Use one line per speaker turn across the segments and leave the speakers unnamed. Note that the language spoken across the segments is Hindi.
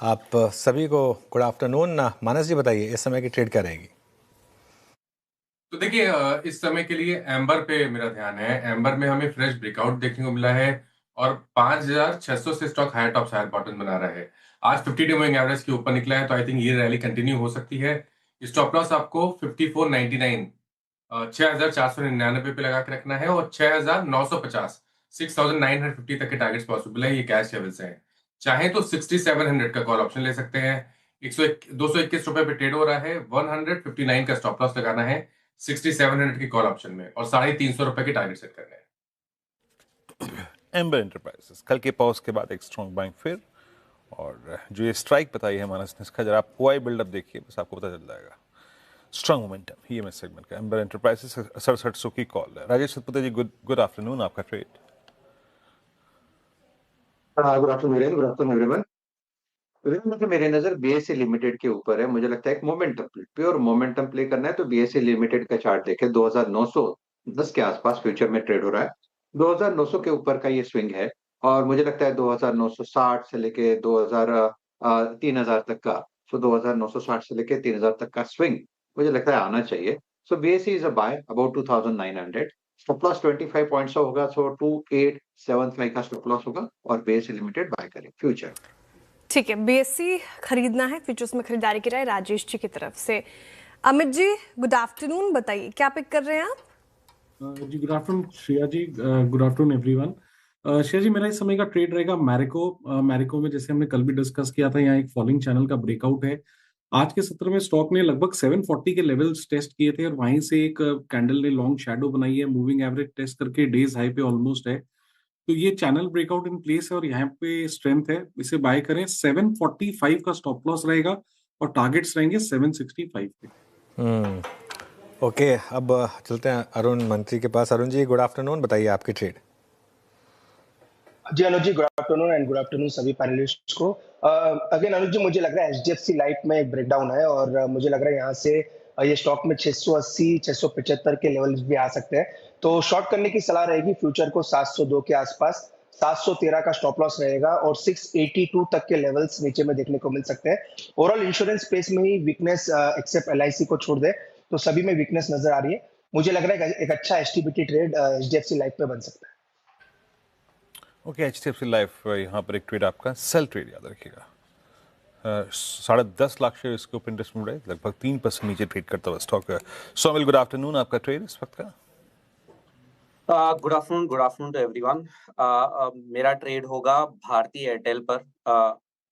आप सभी को गुड आफ्टरनून। मानस जी बताइए, इस समय की ट्रेड क्या रहेगी?
तो देखिए, इस समय के लिए एम्बर पे मेरा ध्यान है। एम्बर में हमें फ्रेश ब्रेकआउट देखने को मिला है और 5600 से stock higher top higher bottom बना रहा है। आज 50 डे मूविंग एवरेज के ऊपर निकला है, तो आई थिंक ये रैली कंटिन्यू हो सकती है। स्टॉप लॉस आपको 5499 6499 पे लगा के रखना है और 6950 6950 तक के टारगेट्स पॉसिबल है। ये कैश लेवल्स हैं। चाहे तो 6700 का कॉल ऑप्शन ले सकते हैं। 221 रुपए पे ट्रेड हो रहा है। 159 का स्टॉप लॉस लगाना है 6700 की कॉल ऑप्शन में और 350 रुपए की टारगेट सेट करना है।
एम्बर एंटरप्राइजेस कल के पॉज के बाद एक स्ट्रॉन्ग बाइंग फिर, और जो ये स्ट्राइक बताई है मानस ने, इसका जरा आप ओआई बिल्डअप देखिए, बस आपको पता चल जाएगा। स्ट्रॉन्ग मोमेंटम ईएमएस सेगमेंट का एम्बर एंटरप्राइजेस 6700 की कॉल है। राजेश सतपथे जी, गुड आफ्टरनून, आपका trade.
Good afternoon, good afternoon everyone. मतलब मेरे नजर बीएसई लिमिटेड के ऊपर है। मुझे लगता है एक momentum play, pure momentum play करना है तो बीएसई लिमिटेड का चार्ट देखें। 2910 के आसपास फ्यूचर में ट्रेड हो रहा है। 2900 के ऊपर का ये स्विंग है और मुझे लगता है 2960 से लेके 3000 तक का, सो 2960 से लेके 3000 तक का स्विंग मुझे लगता है आना चाहिए। So BSE is a buy about 2900। Stop loss 25 points होगा, सो 2875 का स्टॉप लॉस होगा और बीएसई लिमिटेड बाय करें फ्यूचर।
ठीक है, बीएससी खरीदना है, फ्यूचर्स में खरीदारी की राय राजेश जी की तरफ से। अमित जी गुड आफ्टरनून, बताइए क्या पिक कर रहे हैं आप?
जी गुड आफ्टरनून श्रेया जी, गुड आफ्टरनून एवरीवन। श्रेया जी, मेरा इस समय का ट्रेड रहेगा मैरिको में। जैसे हमने कल भी डिस्कस किया था, यहाँ एक फॉलिंग चैनल का ब्रेकआउट है। आज के सत्र में स्टॉक ने लगभग 740 के लेवल्स टेस्ट किए थे और वहीं से एक कैंडल ने लॉन्ग शैडो बनाई है, मूविंग एवरेज टेस्ट करके डेज हाई पे ऑलमोस्ट है। तो ये चैनल ब्रेकआउट इन प्लेस है और यहाँ पे स्ट्रेंथ है, इसे बाय करें। 745 का स्टॉप लॉस रहेगा और टारगेट्स रहेंगे 765 के।
ओके, अब चलते हैं अरुण मंत्री के पास। अरुण जी गुड आफ्टरनून, बताइए आपकी ट्रेड।
जी Anuj ji, good afternoon and good afternoon सभी पैनलिस्ट्स को। अगेन अनुज जी, मुझे लग रहा है एचडीएफसी लाइफ में एक ब्रेकडाउन है और मुझे लग रहा है यहाँ से ये स्टॉक में 680 675 के लेवल्स भी आ सकते हैं। तो शॉर्ट करने की सलाह रहेगी फ्यूचर को 702 के आसपास। 713 का स्टॉप लॉस रहेगा और 682 तक के लेवल्स नीचे में देखने को मिल सकते हैं। ओवरऑल इंश्योरेंस स्पेस में ही वीकनेस, एक्सेप्ट एलआईसी को छोड़ दे तो सभी में वीकनेस नजर आ रही है। मुझे लग रहा है एक अच्छा एचटीबीटी ट्रेड एचडीएफसी लाइफ पे बन सकता है।
ओके, एचडीएफसी लाइफ यहाँ पर एक ट्रेड आपका सेल ट्रेड, याद रखिएगा। 10.5 लाख शेयर इसके ऊपर इंटरेस्ट मिल रहा है, लगभग 3% नीचे ट्रेड करता हुआ स्टॉक है। सोमिल गुड आफ्टरनून, आपका ट्रेड इस वक्त का।
Good afternoon to everyone. मेरा ट्रेड होगा भारती एयरटेल पर।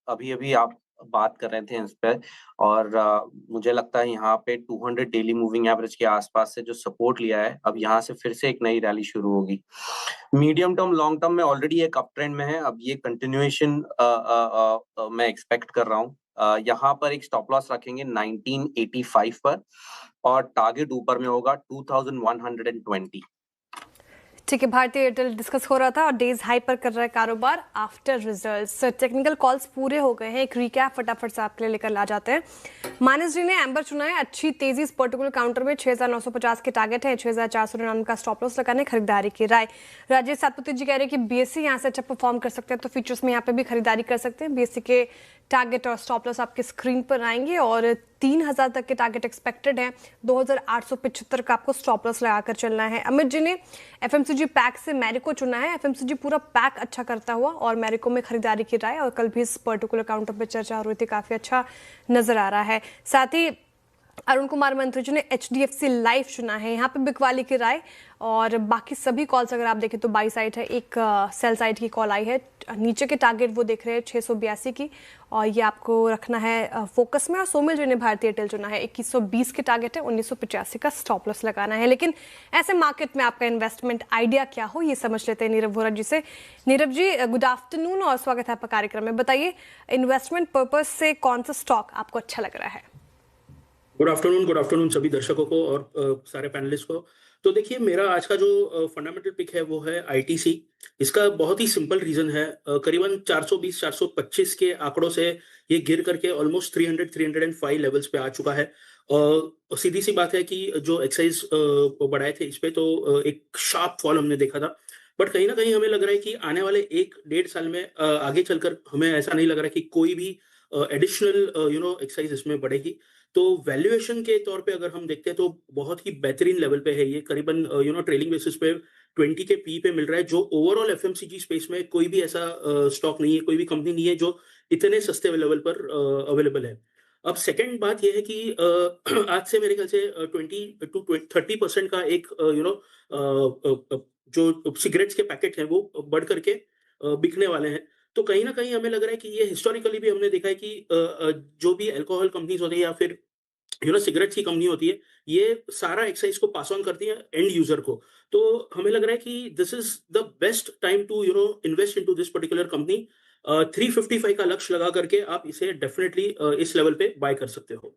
अभी अभी आप बात कर रहे थे इस पे और मुझे लगता है यहाँ पे 200 डेली मूविंग एवरेज के आसपास से जो सपोर्ट लिया है, अब यहाँ से फिर से एक नई रैली शुरू होगी। मीडियम टर्म लॉन्ग टर्म में ऑलरेडी एक अप ट्रेंड में है, अब ये कंटिन्यूएशन मैं एक्सपेक्ट कर रहा हूँ। यहाँ पर एक स्टॉप लॉस रखेंगे 1985 पर और टारगेट ऊपर में होगा 2120।
ठीक है, भारतीय एयरटेल डिस्कस हो रहा था और डेज हाई पर कर रहा है कारोबार आफ्टर रिजल्ट्स। टेक्निकल कॉल्स पूरे हो गए हैं, एक रिकैप फटाफट से आपके लिए लेकर ला जाते हैं। मानस जी ने एम्बर चुना है, अच्छी तेजी इस पर्टिकुलर काउंटर में 6950 के टारगेट है, 6499 का स्टॉप लॉस लगाने, खरीदारी की राय। राजेश सतपथे जी कह रहे हैं कि बीएससी यहाँ से अच्छा परफॉर्म कर सकते हैं, तो फ्यूचर्स में यहाँ पे भी खरीदारी कर सकते हैं। बीएससी के टारगेट और स्टॉप लॉस आपके स्क्रीन पर आएंगे और 3000 तक के टारगेट एक्सपेक्टेड है। 2875 का आपको स्टॉप लॉस लगाकर चलना है। अमित जी ने एफएमसीजी पैक से मैरिको चुना है, एफएमसीजी पूरा पैक अच्छा करता हुआ और मैरिको में खरीदारी की राय, और कल भी इस पर्टिकुलर काउंटर पर चर्चा हो रही थी, काफी अच्छा नजर आ रहा है। साथ ही अरुण कुमार मंत्री जी ने एचडीएफसी लाइफ चुना है, यहाँ पे बिकवाली की राय, और बाकी सभी कॉल्स अगर आप देखें तो बाई साइड है, एक सेल साइड की कॉल आई है। नीचे के टारगेट वो देख रहे हैं 682 की, और ये आपको रखना है फोकस में। और सोमिल जी ने भारतीय एयरटेल चुना है, 2120 के टारगेट है, 1985 का स्टॉप लॉस लगाना है। लेकिन ऐसे मार्केट में आपका इन्वेस्टमेंट आइडिया क्या हो, ये समझ लेते हैं नीरव वोरा जी से। नीरव जी गुड आफ्टरनून और स्वागत है आपका कार्यक्रम में। बताइए इन्वेस्टमेंट पर्पज से कौन सा स्टॉक आपको अच्छा लग रहा है?
गुड आफ्टरनून सभी दर्शकों को और सारे पैनलिस्ट को। तो देखिए, मेरा आज का जो फंडामेंटल पिक है वो है आईटीसी। इसका बहुत ही सिंपल रीजन है, करीबन 420 425 के आंकड़ों से ये गिर करके ऑलमोस्ट 300 305 लेवल्स पे आ चुका है। और सीधी सी बात है कि जो एक्साइज बढ़ाए थे इस पे, तो एक शार्प फॉल हमने देखा था। बट कहीं ना कहीं हमें लग रहा है कि आने वाले 1-1.5 साल में आगे चलकर हमें ऐसा नहीं लग रहा है कि कोई भी एडिशनल एक्साइज इसमें बढ़ेगी। तो वैल्यूएशन के तौर पे अगर हम देखते हैं तो बहुत ही बेहतरीन लेवल पे है ये, करीबन ट्रेलिंग बेसिस पे 20 के पी पे मिल रहा है, जो ओवरऑल एफएमसीजी स्पेस में कोई भी ऐसा स्टॉक नहीं है, कोई भी कंपनी नहीं है जो इतने सस्ते लेवल पर अवेलेबल है। अब सेकंड बात ये है कि आज से मेरे ख्याल से 20 to 30% का एक जो सिगरेट्स के पैकेट हैं वो बढ़ करके बिकने वाले हैं। तो कहीं ना कहीं हमें लग रहा है कि ये हिस्टोरिकली भी हमने देखा है कि जो भी अल्कोहल कंपनीज होती है या फिर सिगरेट्स की कंपनी होती है, ये सारा एक्साइज को पास ऑन करती है एंड यूजर को। तो हमें लग रहा है कि this is the best time to invest into this particular company. 355 का लक्ष्य लगा करके आप इसे डेफिनेटली इस लेवल पे बाय कर सकते हो।